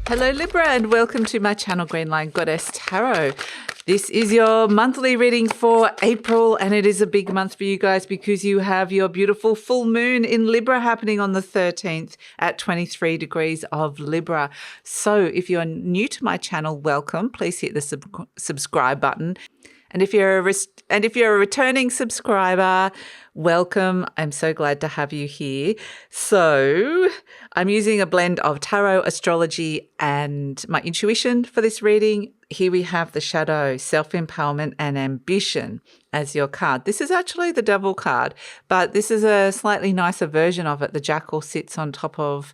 Hello Libra and welcome to my channel GreenLion Goddess Tarot. This is your monthly reading for April, and it is a big month for you guys because you have your beautiful full moon in Libra happening on the 13th at 23 degrees of Libra. So if you're new to my channel, welcome. Please hit the subscribe button. And if you're a returning subscriber, welcome. I'm so glad to have you here. So I'm using a blend of tarot, astrology, and my intuition for this reading. Here we have the shadow, self-empowerment and ambition as your card. This is actually the devil card, but this is a slightly nicer version of it. The jackal sits on top of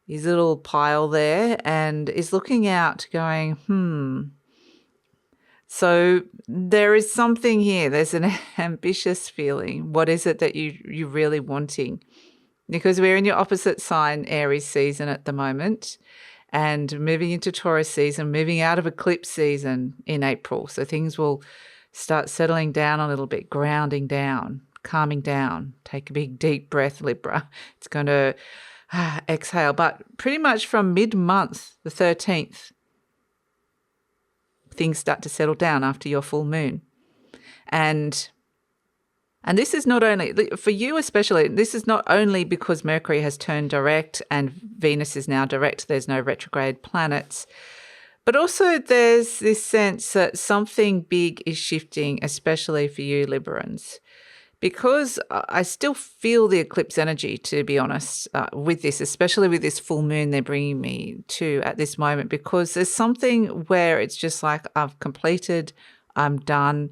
his little pile there and is looking out going, So there is something here. There's an ambitious feeling. What is it that you're really wanting? Because we're in your opposite sign, Aries season at the moment, and moving into Taurus season, moving out of eclipse season in April. So things will start settling down a little bit, grounding down, calming down. Take a big deep breath, Libra. It's going to exhale. But pretty much from mid-month, the 13th, things start to settle down after your full moon. And this is not only, for you especially, this is not only because Mercury has turned direct and Venus is now direct, there's no retrograde planets, but also there's this sense that something big is shifting, especially for you Librans. Because I still feel the eclipse energy, to be honest, with this, especially with this full moon they're bringing me to at this moment, because there's something where it's just like I've completed, I'm done,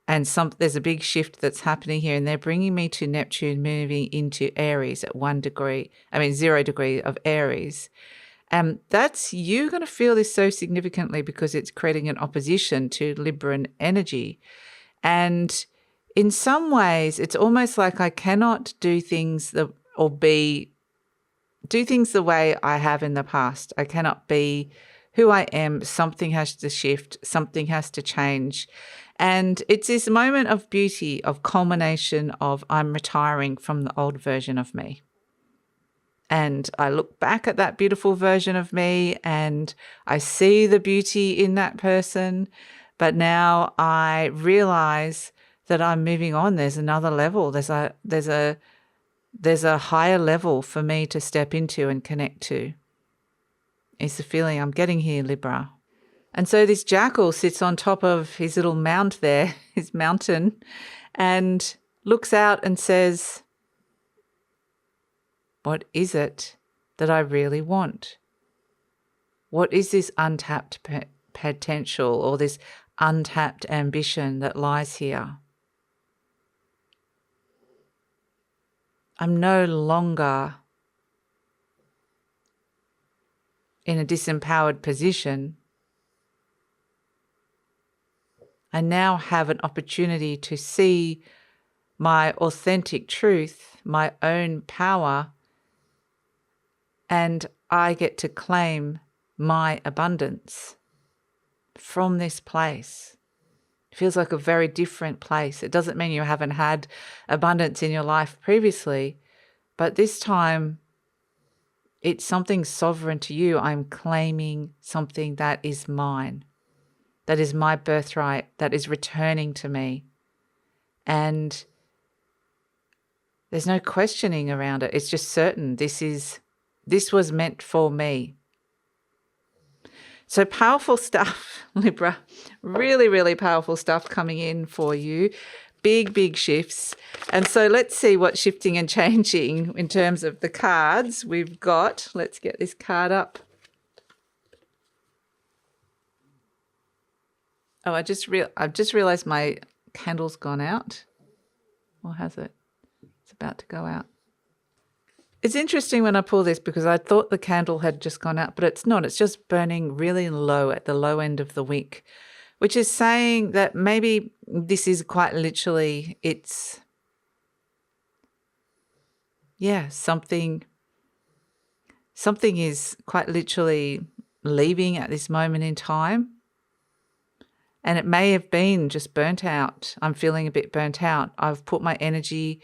and there's a big shift that's happening here, and they're bringing me to Neptune moving into Aries at 0 degree of Aries. That's, you're going to feel this so significantly because it's creating an opposition to Libran energy. And in some ways, it's almost like I cannot do things the way I have in the past. I cannot be who I am. Something has to shift. Something has to change. And it's this moment of beauty, of culmination of I'm retiring from the old version of me. And I look back at that beautiful version of me and I see the beauty in that person. But now I realize that I'm moving on. There's another level. There's a higher level for me to step into and connect to. It's the feeling I'm getting here, Libra. And so this jackal sits on top of his little mount there, his mountain, and looks out and says, what is it that I really want? What is this untapped potential or this untapped ambition that lies here? I'm no longer in a disempowered position. I now have an opportunity to see my authentic truth, my own power, and I get to claim my abundance from this place. It feels like a very different place. It doesn't mean you haven't had abundance in your life previously, but this time it's something sovereign to you. I'm claiming something that is mine, that is my birthright, that is returning to me. And there's no questioning around it. It's just certain this was meant for me. So powerful stuff, Libra. Really, really powerful stuff coming in for you. Big, big shifts. And so let's see what's shifting and changing in terms of the cards we've got. Let's get this card up. Oh, I've just realized my candle's gone out. Or has it? It's about to go out. It's interesting when I pull this because I thought the candle had just gone out, but it's not. It's just burning really low at the low end of the wick, which is saying that maybe this is quite literally, something is quite literally leaving at this moment in time. And it may have been just burnt out. I'm feeling a bit burnt out. I've put my energy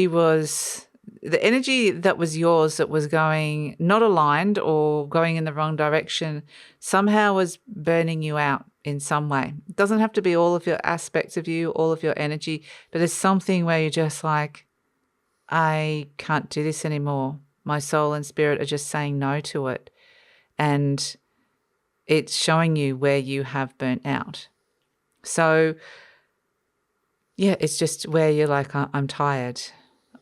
was the energy that was yours that was going not aligned or going in the wrong direction somehow was burning you out in some way. It doesn't have to be all of your aspects of you, all of your energy, but there's something where you're just like, I can't do this anymore. My soul and spirit are just saying no to it. And it's showing you where you have burnt out. So, yeah, it's just where you're like, I'm tired.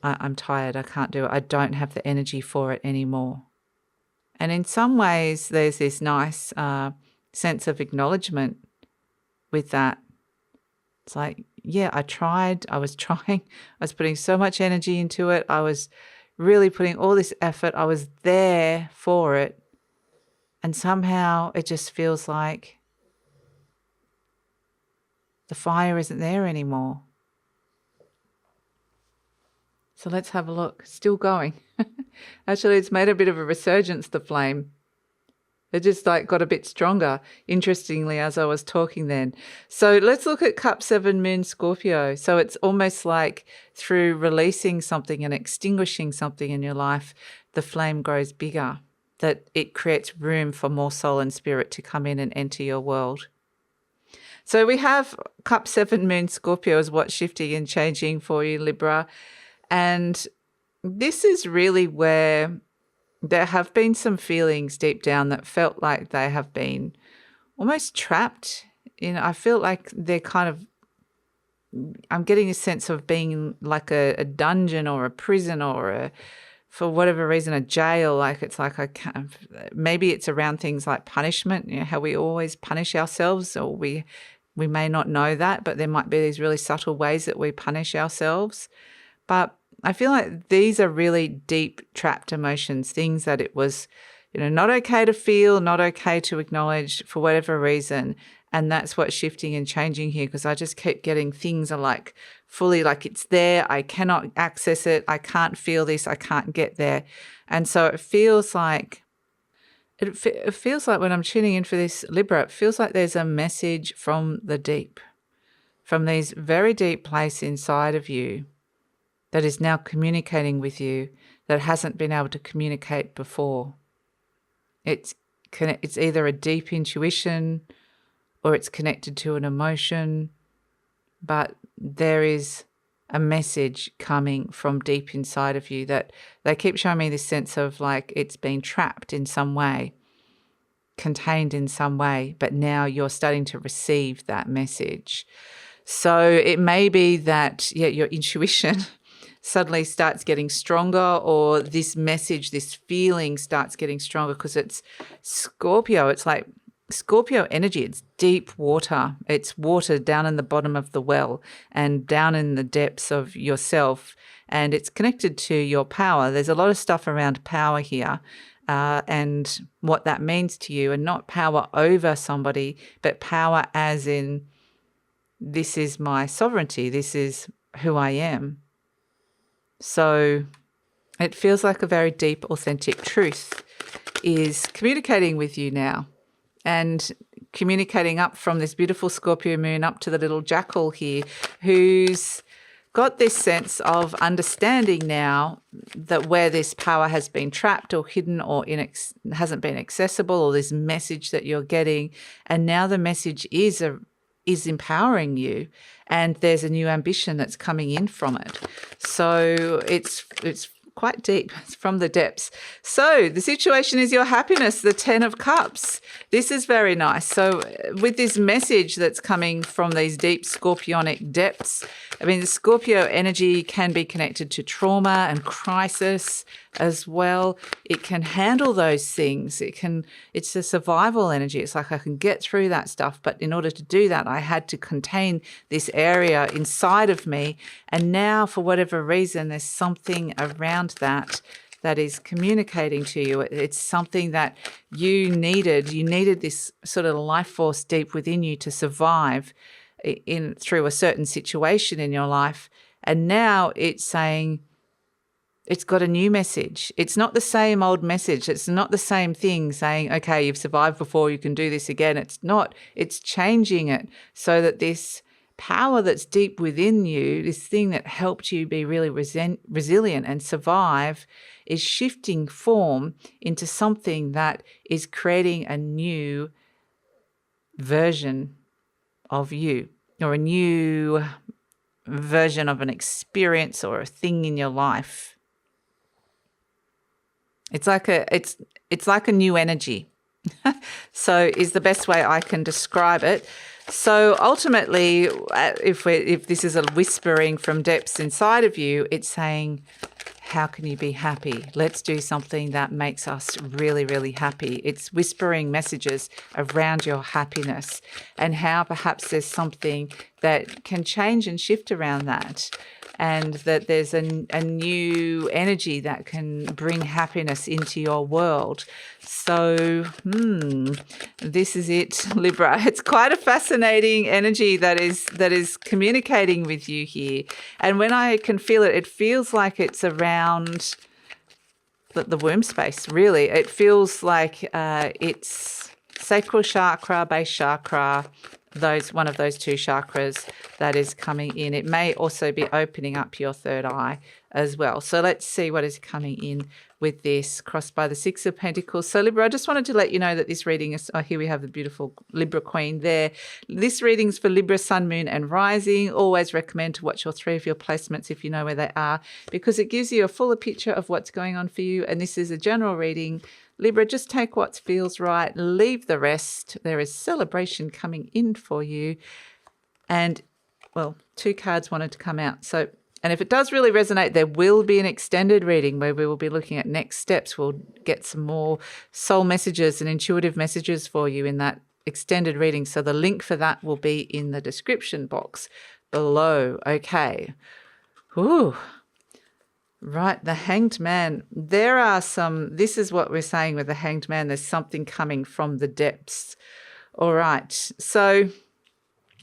I'm tired. I can't do it. I don't have the energy for it anymore. And in some ways, there's this nice sense of acknowledgement with that. It's like, yeah, I tried. I was trying. I was putting so much energy into it. I was really putting all this effort. I was there for it. And somehow it just feels like the fire isn't there anymore. So let's have a look. Still going. Actually, it's made a bit of a resurgence, the flame. It just like got a bit stronger, interestingly, as I was talking then. So let's look at Cup 7 Moon Scorpio. So it's almost like through releasing something and extinguishing something in your life, the flame grows bigger, that it creates room for more soul and spirit to come in and enter your world. So we have Cup 7 Moon Scorpio is what's shifting and changing for you, Libra. And this is really where there have been some feelings deep down that felt like they have been almost trapped. I feel like they're kind of, I'm getting a sense of being like a dungeon or a prison or for whatever reason, a jail. Like it's like, maybe it's around things like punishment, how we always punish ourselves, or we may not know that, but there might be these really subtle ways that we punish ourselves. But I feel like these are really deep trapped emotions, things that it was, not okay to feel, not okay to acknowledge for whatever reason. And that's what's shifting and changing here, because I just keep getting things are like fully like it's there. I cannot access it. I can't feel this. I can't get there. And so it feels like when I'm tuning in for this Libra, it feels like there's a message from the deep, from these very deep place inside of you, that is now communicating with you that hasn't been able to communicate before. It's either a deep intuition or it's connected to an emotion, but there is a message coming from deep inside of you that they keep showing me this sense of like it's been trapped in some way, contained in some way, but now you're starting to receive that message. So it may be that, your intuition suddenly starts getting stronger, or this message, this feeling starts getting stronger, because it's Scorpio. It's like Scorpio energy. It's deep water. It's water down in the bottom of the well and down in the depths of yourself, and it's connected to your power. There's a lot of stuff around power here, and what that means to you, and not power over somebody, but power as in, this is my sovereignty. This is who I am. So it feels like a very deep, authentic truth is communicating with you now, and communicating up from this beautiful Scorpio moon up to the little jackal here, who's got this sense of understanding now that where this power has been trapped or hidden or hasn't been accessible, or this message that you're getting, and now the message is empowering you, and there's a new ambition that's coming in from it. So it's quite deep. It's from the depths. So the situation is your happiness, the 10 of Cups. This is very nice. So with this message that's coming from these deep scorpionic depths, I mean, the Scorpio energy can be connected to trauma and crisis as well. It can handle those things. It's a survival energy. It's like I can get through that stuff. But in order to do that, I had to contain this area inside of me. And now, for whatever reason, there's something around that is communicating to you. It's something that you needed. You needed this sort of life force deep within you to survive through a certain situation in your life. And now it's saying, it's got a new message. It's not the same old message. It's not the same thing saying, okay, you've survived before, you can do this again. It's not. It's changing it so that this power that's deep within you, this thing that helped you be really resilient and survive, is shifting form into something that is creating a new version of you, or a new version of an experience or a thing in your life. It's like a new energy. So is the best way I can describe it. So ultimately, if this is a whispering from depths inside of you, it's saying, how can you be happy? Let's do something that makes us really, really happy. It's whispering messages around your happiness and how perhaps there's something that can change and shift around that, and that there's a new energy that can bring happiness into your world. So, this is it, Libra. It's quite a fascinating energy that is communicating with you here. And when I can feel it, it feels like it's around the womb space, really. It feels like it's sacral chakra, base chakra, one of those two chakras that is coming in. It may also be opening up your third eye as well. So let's see what is coming in with this, crossed by the Six of Pentacles. So Libra, I just wanted to let you know that this reading is, here we have the beautiful Libra Queen there. This reading's for Libra, Sun, Moon and Rising. Always recommend to watch all three of your placements if you know where they are, because it gives you a fuller picture of what's going on for you. And this is a general reading. Libra, just take what feels right, leave the rest. There is celebration coming in for you. And, well, two cards wanted to come out. So, and if it does really resonate, there will be an extended reading where we will be looking at next steps. We'll get some more soul messages and intuitive messages for you in that extended reading. So the link for that will be in the description box below. Okay. Ooh. Right, the Hanged Man. There are this is what we're saying with the Hanged Man. There's something coming from the depths. All right, so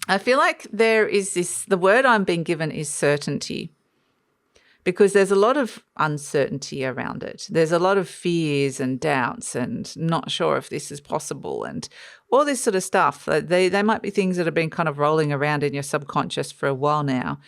I feel like there is the word I'm being given is certainty, because there's a lot of uncertainty around it. There's a lot of fears and doubts and not sure if this is possible and all this sort of stuff. They might be things that have been kind of rolling around in your subconscious for a while now.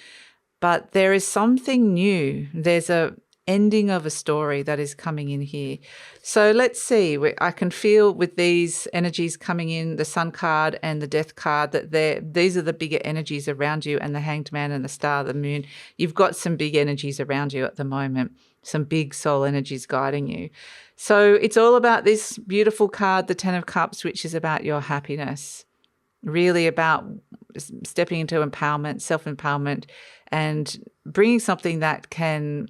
But there is something new. There's a ending of a story that is coming in here. So let's see. I can feel with these energies coming in, the Sun card and the Death card, that these are the bigger energies around you, and the Hanged Man and the Star, the Moon. You've got some big energies around you at the moment, some big soul energies guiding you. So it's all about this beautiful card, the Ten of Cups, which is about your happiness, really about stepping into empowerment, self-empowerment, and bringing something that can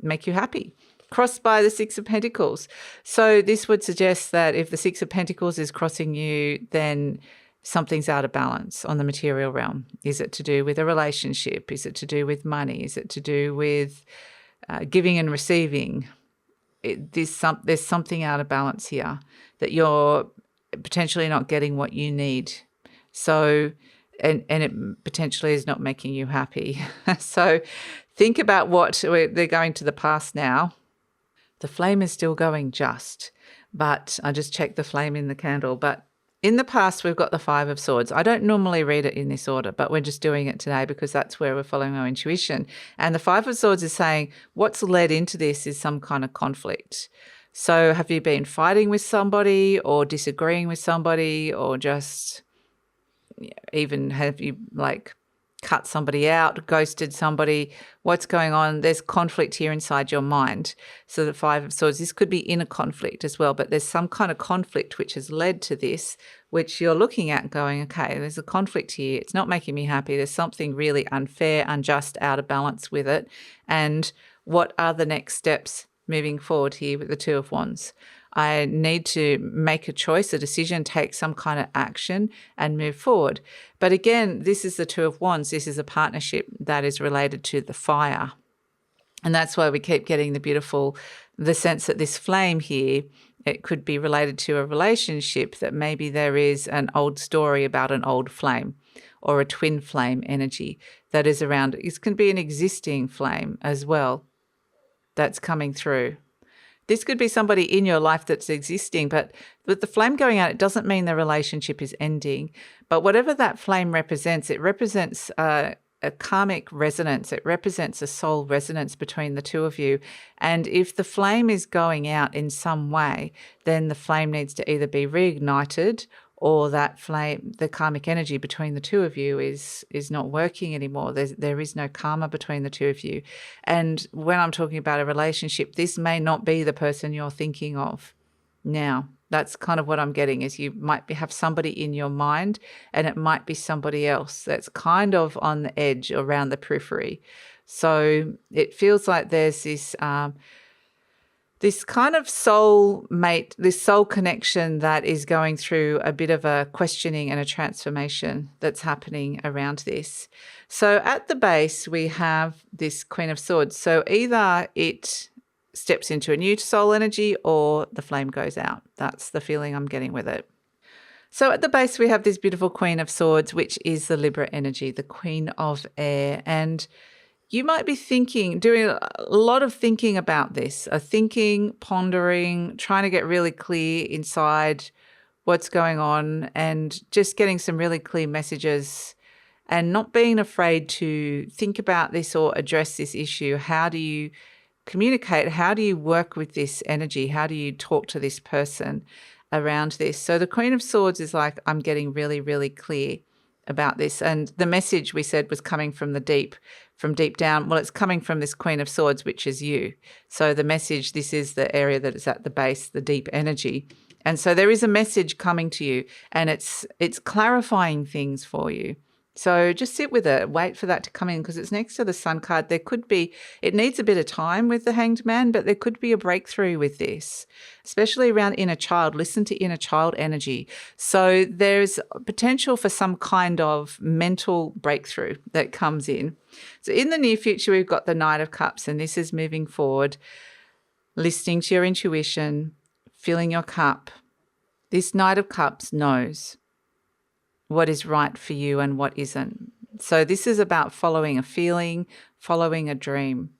make you happy. Crossed by the Six of Pentacles. So this would suggest that if the Six of Pentacles is crossing you, then something's out of balance on the material realm. Is it to do with a relationship? Is it to do with money? Is it to do with giving and receiving? There's something out of balance here, that you're potentially not getting what you need. So, and it potentially is not making you happy. So think about they're going to the past now. The flame is still going but I just checked the flame in the candle. But in the past, we've got the Five of Swords. I don't normally read it in this order, but we're just doing it today because that's where we're following our intuition. And the Five of Swords is saying what's led into this is some kind of conflict. So have you been fighting with somebody or disagreeing with somebody, or just even have you cut somebody out, ghosted somebody? What's going on? There's conflict here inside your mind. So the Five of Swords, this could be inner conflict as well, but there's some kind of conflict which has led to this, which you're looking at going, okay, there's a conflict here. It's not making me happy. There's something really unfair, unjust, out of balance with it. And what are the next steps moving forward here with the Two of Wands? I need to make a choice, a decision, take some kind of action and move forward. But again, this is the Two of Wands. This is a partnership that is related to the fire. And that's why we keep getting the sense that this flame here, it could be related to a relationship, that maybe there is an old story about an old flame or a twin flame energy that is around. It can be an existing flame as well that's coming through. this could be somebody in your life that's existing, but with the flame going out, it doesn't mean the relationship is ending. But whatever that flame represents, it represents a karmic resonance. It represents a soul resonance between the two of you. And if the flame is going out in some way, then the flame needs to either be reignited, or that flame, the karmic energy between the two of you is not working anymore. There is no karma between the two of you. And when I'm talking about a relationship, this may not be the person you're thinking of now. That's kind of what I'm getting, is you might have somebody in your mind, and it might be somebody else that's kind of on the edge, around the periphery. So it feels like there's this this kind of soul mate, this soul connection that is going through a bit of a questioning and a transformation that's happening around this. So at the base, we have this Queen of Swords. So either it steps into a new soul energy or the flame goes out. That's the feeling I'm getting with it. So at the base, we have this beautiful Queen of Swords, which is the Libra energy, the Queen of Air. And you might be doing a lot of thinking about this, thinking, pondering, trying to get really clear inside what's going on, and just getting some really clear messages, and not being afraid to think about this or address this issue. How do you communicate? How do you work with this energy? How do you talk to this person around this? So the Queen of Swords is like, I'm getting really, really clear about this. And the message, we said, was coming from the deep, from deep down. Well, it's coming from this Queen of Swords, which is you. So the message, this is the area that is at the base, the deep energy. And so there is a message coming to you, and it's clarifying things for you. So just sit with it, wait for that to come in, because it's next to the Sun card. There could be, it needs a bit of time with the Hanged Man, but there could be a breakthrough with this, especially around inner child. Listen to inner child energy. So there's potential for some kind of mental breakthrough that comes in. So in the near future, we've got the Knight of Cups, and this is moving forward, listening to your intuition, filling your cup. This Knight of Cups knows what is right for you and what isn't. So this is about following a feeling, following a dream.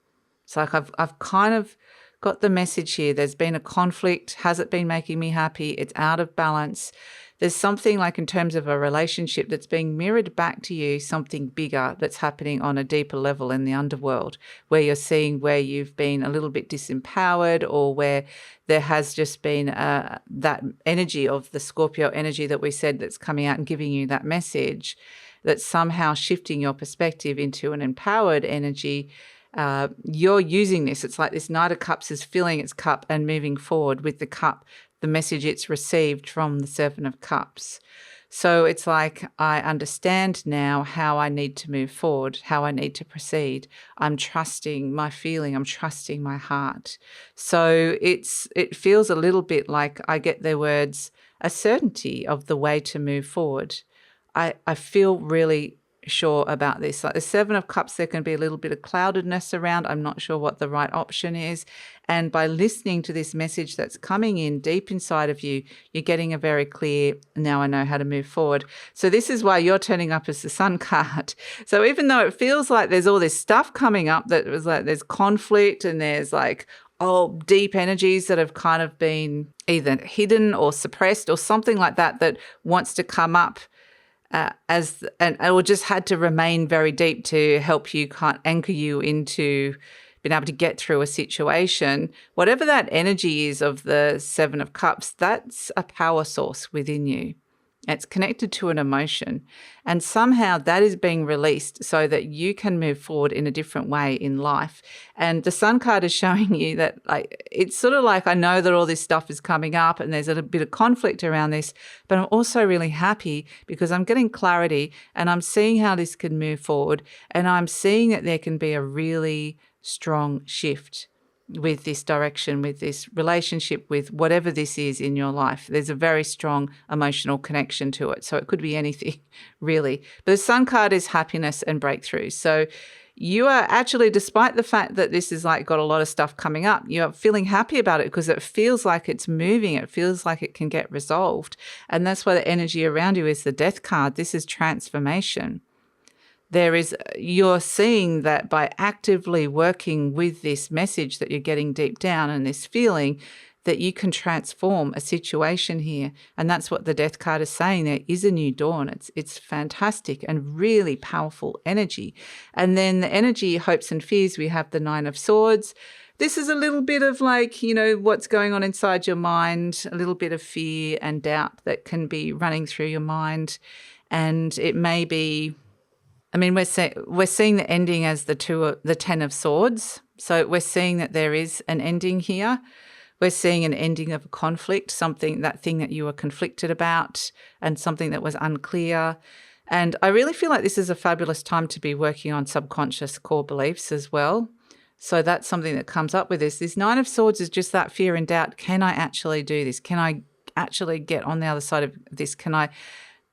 It's like I've kind of got the message here. There's been a conflict. Has it been making me happy? It's out of balance. There's something like in terms of a relationship that's being mirrored back to you, something bigger that's happening on a deeper level in the underworld, where you're seeing where you've been a little bit disempowered, or where there has just been that energy of the Scorpio energy that we said that's coming out and giving you that message, that's somehow shifting your perspective into an empowered energy. You're using this. It's like this Knight of Cups is filling its cup and moving forward with the cup, the message it's received from the Seven of Cups. So it's like, I understand now how I need to move forward, how I need to proceed. I'm trusting my feeling. I'm trusting my heart. So it feels a little bit like, I get the words, a certainty of the way to move forward. I feel really sure about this. Like the Seven of Cups, there can be a little bit of cloudedness around. I'm not sure what the right option is. And by listening to this message that's coming in deep inside of you, you're getting a very clear, now I know how to move forward. So this is why you're turning up as the Sun card. So even though it feels like there's all this stuff coming up, that was like there's conflict and there's like, deep energies that have kind of been either hidden or suppressed or something like that, that wants to come up, or just had to remain very deep to help you, anchor you into being able to get through a situation. Whatever that energy is of the Seven of Cups, that's a power source within you. It's connected to an emotion, and somehow that is being released so that you can move forward in a different way in life. And the Sun card is showing you that, like, it's sort of like, I know that all this stuff is coming up and there's a bit of conflict around this, but I'm also really happy because I'm getting clarity and I'm seeing how this can move forward, and I'm seeing that there can be a really strong shift with this direction, with this relationship, with whatever this is in your life. There's a very strong emotional connection to it. So it could be anything, really. But the Sun card is happiness and breakthrough. So you are actually, despite the fact that this is like got a lot of stuff coming up, you're feeling happy about it because it feels like it's moving. It feels like it can get resolved. And that's why the energy around you is the Death card. This is transformation. you're seeing that by actively working with this message that you're getting deep down and this feeling, that you can transform a situation here. And that's what the Death card is saying. There is a new dawn. It's fantastic and really powerful energy. And then the energy, hopes and fears, we have the Nine of Swords. This is a little bit of like, what's going on inside your mind, a little bit of fear and doubt that can be running through your mind. And it may be, we're seeing the ending as the Ten of Swords. So we're seeing that there is an ending here. We're seeing an ending of a conflict, that thing that you were conflicted about and something that was unclear. And I really feel like this is a fabulous time to be working on subconscious core beliefs as well. So that's something that comes up with this. This Nine of Swords is just that fear and doubt. Can I actually do this? Can I actually get on the other side of this? Can I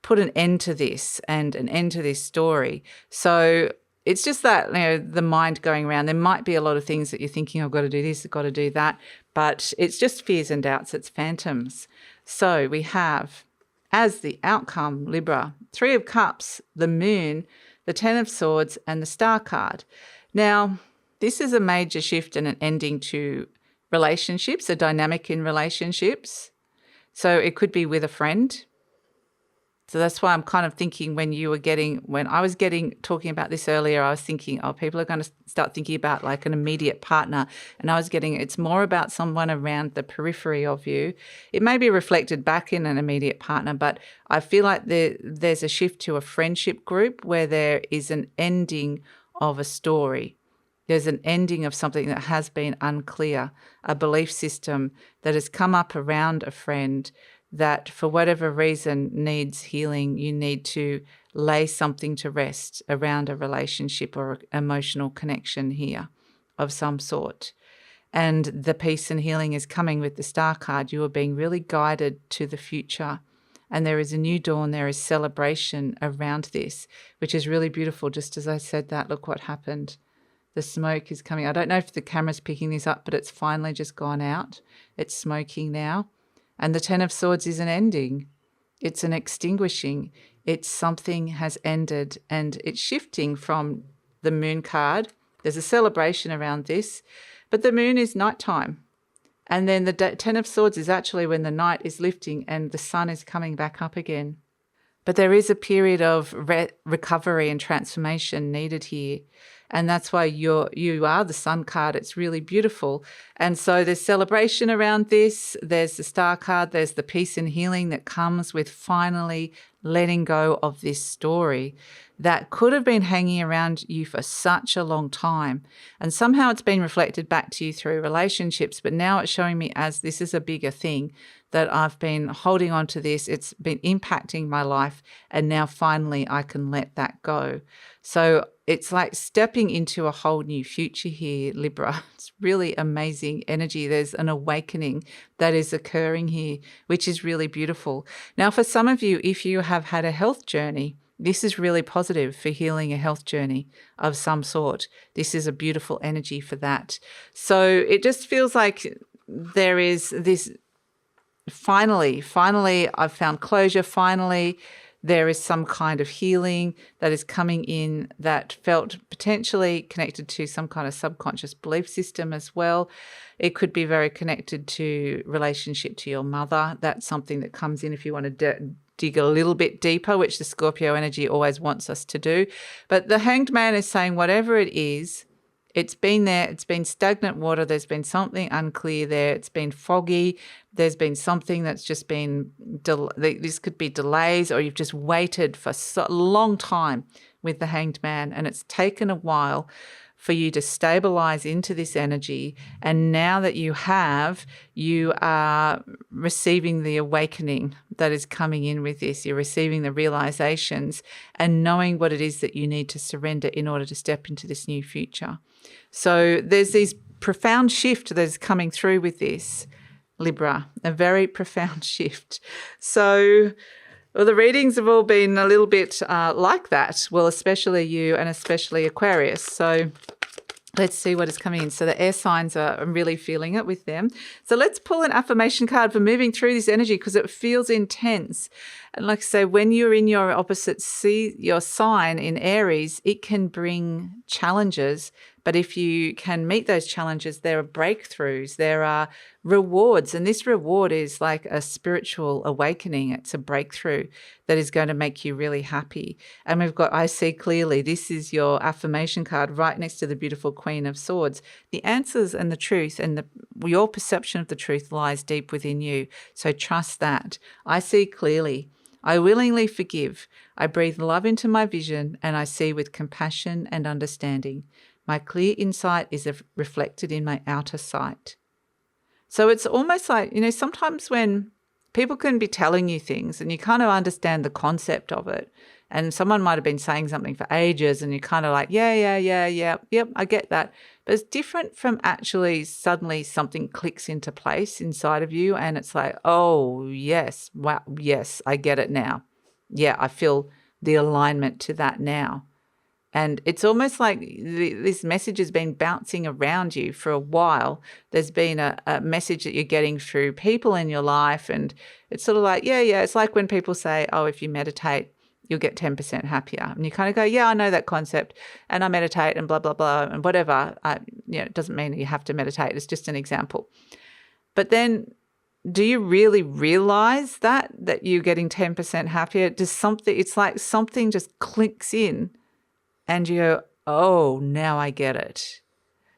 put an end to this and an end to this story? So it's just that, the mind going around. There might be a lot of things that you're thinking, I've got to do this, I've got to do that, but it's just fears and doubts. It's phantoms. So we have, as the outcome, Libra, Three of Cups, the Moon, the Ten of Swords, and the Star card. Now, this is a major shift and an ending to relationships, a dynamic in relationships. So it could be with a friend. So that's why I'm kind of thinking when I was talking about this earlier, I was thinking, people are going to start thinking about like an immediate partner. And I was it's more about someone around the periphery of you. It may be reflected back in an immediate partner, but I feel like there's a shift to a friendship group where there is an ending of a story. There's an ending of something that has been unclear, a belief system that has come up around a friend that for whatever reason needs healing. You need to lay something to rest around a relationship or emotional connection here of some sort. And the peace and healing is coming with the Star card. You are being really guided to the future. And there is a new dawn. There is celebration around this, which is really beautiful. Just as I said that, look what happened. The smoke is coming. I don't know if the camera's picking this up, but it's finally just gone out. It's smoking now. And the Ten of Swords is an ending. It's an extinguishing. It's something has ended and it's shifting from the Moon card. There's a celebration around this, but the moon is nighttime. And then the Ten of Swords is actually when the night is lifting and the sun is coming back up again. But there is a period of recovery and transformation needed here. And that's why you are the Sun card. It's really beautiful. And so there's celebration around this. There's the Star card. There's the peace and healing that comes with finally letting go of this story that could have been hanging around you for such a long time. And somehow it's been reflected back to you through relationships. But now it's showing me as this is a bigger thing that I've been holding on to this. It's been impacting my life. And now finally I can let that go. So it's like stepping into a whole new future here, Libra. It's really amazing energy. There's an awakening that is occurring here, which is really beautiful. Now, for some of you, if you have had a health journey, this is really positive for healing a health journey of some sort. This is a beautiful energy for that. So it just feels like there is this, finally, I've found closure, finally, there is some kind of healing that is coming in that felt potentially connected to some kind of subconscious belief system as well. It could be very connected to relationship to your mother. That's something that comes in if you want to dig a little bit deeper, which the Scorpio energy always wants us to do. But the Hanged Man is saying whatever it is, it's been there, it's been stagnant water, there's been something unclear there, it's been foggy, there's been something that's just been, this could be delays, or you've just waited for a long time with the Hanged Man and it's taken a while for you to stabilize into this energy. And now that you are receiving the awakening that is coming in with this. You're receiving the realizations and knowing what it is that you need to surrender in order to step into this new future. So there's this profound shift that is coming through with this, Libra, a very profound shift. So the readings have all been a little bit like that. Well, especially you and especially Aquarius. So Let's see what is coming in. So the air signs are really feeling it with them. So let's pull an affirmation card for moving through this energy because it feels intense. And like I say, when you're in your opposite your sign in Aries, it can bring challenges. But if you can meet those challenges, there are breakthroughs, there are rewards. And this reward is like a spiritual awakening. It's a breakthrough that is going to make you really happy. And we've got, I see clearly, this is your affirmation card right next to the beautiful Queen of Swords. The answers and the truth and your perception of the truth lies deep within you. So trust that. I see clearly. I willingly forgive. I breathe love into my vision and I see with compassion and understanding. My clear insight is reflected in my outer sight. So it's almost like, sometimes when people can be telling you things and you kind of understand the concept of it, and someone might have been saying something for ages and you're kind of like, yep, I get that. But it's different from actually suddenly something clicks into place inside of you and it's like, oh, yes, wow, yes, I get it now. Yeah, I feel the alignment to that now. And it's almost like this message has been bouncing around you for a while. There's been a message that you're getting through people in your life. And it's sort of like, yeah, it's like when people say, oh, if you meditate, you'll get 10% happier. And you kind of go, yeah, I know that concept and I meditate and blah, blah, blah, and whatever. It doesn't mean that you have to meditate. It's just an example. But then do you really realize that you're getting 10% happier? It's like something just clicks in and you go, oh, now I get it.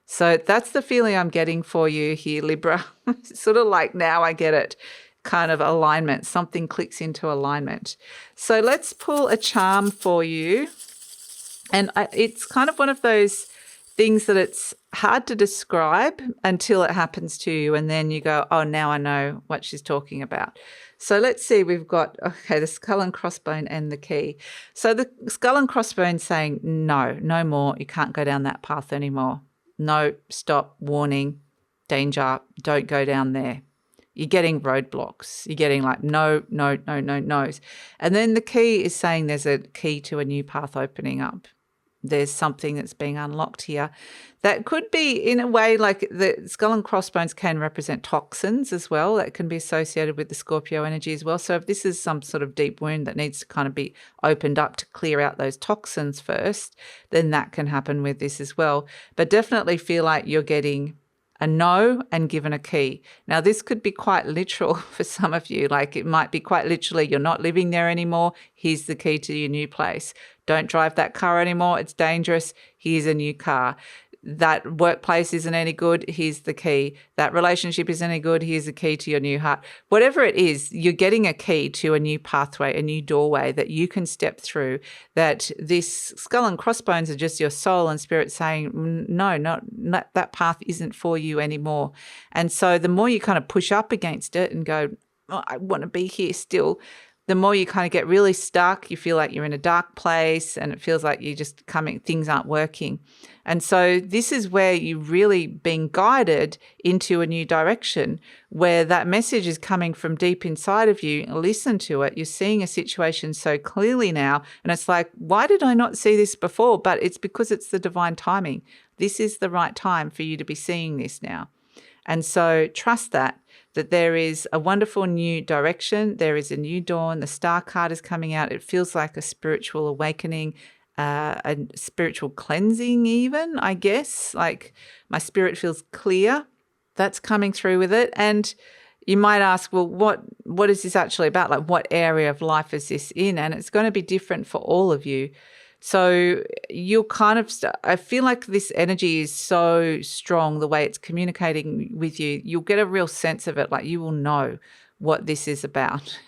So that's the feeling I'm getting for you here, Libra. Sort of like, now I get it. Kind of alignment. Something clicks into alignment. So let's pull a charm for you. And it's kind of one of those things that it's hard to describe until it happens to you. And then you go, oh, now I know what she's talking about. So let's see, we've got, the skull and crossbone and the key. So the skull and crossbone saying, no more. You can't go down that path anymore. No, stop, warning, danger, don't go down there. You're getting roadblocks. You're getting like, no, no's. And then the key is saying there's a key to a new path opening up. There's something that's being unlocked here. That could be, in a way, like the skull and crossbones can represent toxins as well. That can be associated with the Scorpio energy as well. So if this is some sort of deep wound that needs to kind of be opened up to clear out those toxins first, then that can happen with this as well. But definitely feel like you're getting a no and given a key. Now, this could be quite literal for some of you. Like it might be quite literally, you're not living there anymore. Here's the key to your new place. Don't drive that car anymore. It's dangerous. Here's a new car. That workplace isn't any good. Here's the key. That relationship isn't any good. Here's the key to your new heart. Whatever it is, you're getting a key to a new pathway, a new doorway that you can step through. That this skull and crossbones are just your soul and spirit saying, no, that path isn't for you anymore. And so the more you kind of push up against it and go, oh, I want to be here still, the more you kind of get really stuck. You feel like you're in a dark place and it feels like things aren't working. And so this is where you're really being guided into a new direction where that message is coming from deep inside of you. Listen to it. You're seeing a situation so clearly now. And it's like, why did I not see this before? But it's because it's the divine timing. This is the right time for you to be seeing this now. And so trust that there is a wonderful new direction. There is a new dawn. The star card is coming out. It feels like a spiritual awakening, a spiritual cleansing even, I guess. Like my spirit feels clear. That's coming through with it. And you might ask, well, what is this actually about? Like what area of life is this in? And it's going to be different for all of you. So you'll kind of, I feel like this energy is so strong, the way it's communicating with you, you'll get a real sense of it. Like you will know what this is about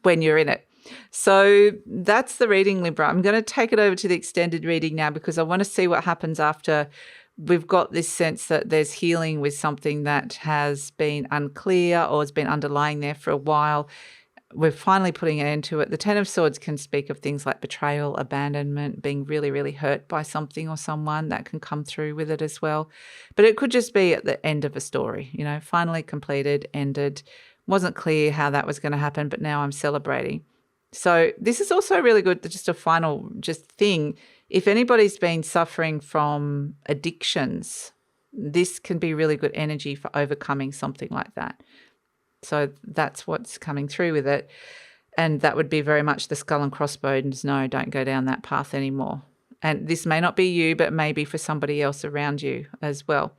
when you're in it. So that's the reading, Libra. I'm going to take it over to the extended reading now because I want to see what happens after we've got this sense that there's healing with something that has been unclear or has been underlying there for a while. We're finally putting an end to it. The Ten of Swords can speak of things like betrayal, abandonment, being really, really hurt by something or someone. That can come through with it as well. But it could just be at the end of a story, finally completed, ended. Wasn't clear how that was going to happen, but now I'm celebrating. So this is also really good, just a final thing If anybody's been suffering from addictions, this can be really good energy for overcoming something like that. So that's what's coming through with it. And that would be very much the skull and crossbones. No, don't go down that path anymore. And this may not be you, but maybe for somebody else around you as well.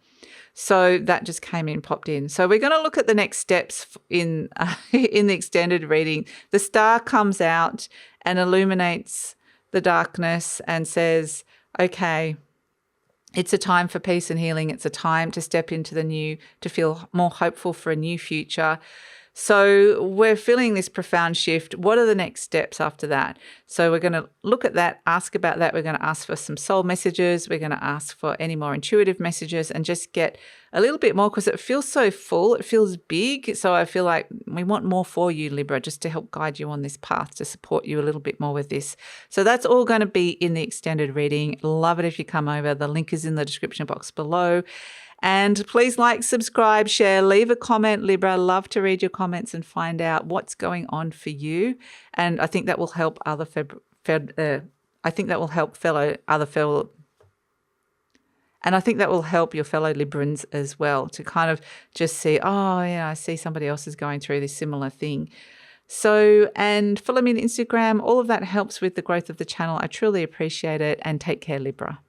So that just came in, popped in. So we're going to look at the next steps in the extended reading. The star comes out and illuminates the darkness and says, okay, it's a time for peace and healing. It's a time to step into the new, to feel more hopeful for a new future. So we're feeling this profound shift. What are the next steps after that? So we're going to look at that, ask about that. We're going to ask for some soul messages. We're going to ask for any more intuitive messages and just get a little bit more, because it feels so full. It feels big. So I feel like we want more for you, Libra, just to help guide you on this path, to support you a little bit more with this. So that's all going to be in the extended reading. Love it if you come over. The link is in the description box below. And please like, subscribe, share, leave a comment, Libra. Love to read your comments and find out what's going on for you. And I think that will help other and I think that will help your fellow Librans as well, to kind of just see, oh yeah, I see somebody else is going through this similar thing. So, and follow me on Instagram. All of that helps with the growth of the channel. I truly appreciate it, and take care, Libra.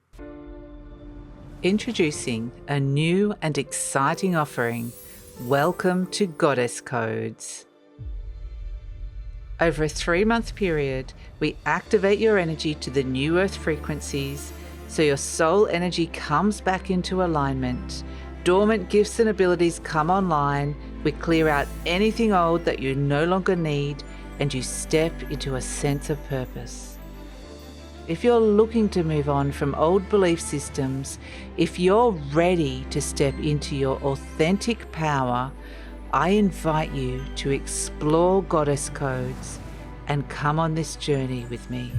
Introducing a new and exciting offering. Welcome to Goddess Codes. Over a 3-month period, we activate your energy to the new earth frequencies, so your soul energy comes back into alignment. Dormant gifts and abilities come online. We clear out anything old that you no longer need, and you step into a sense of purpose. If you're looking to move on from old belief systems, if you're ready to step into your authentic power, I invite you to explore Goddess Codes and come on this journey with me.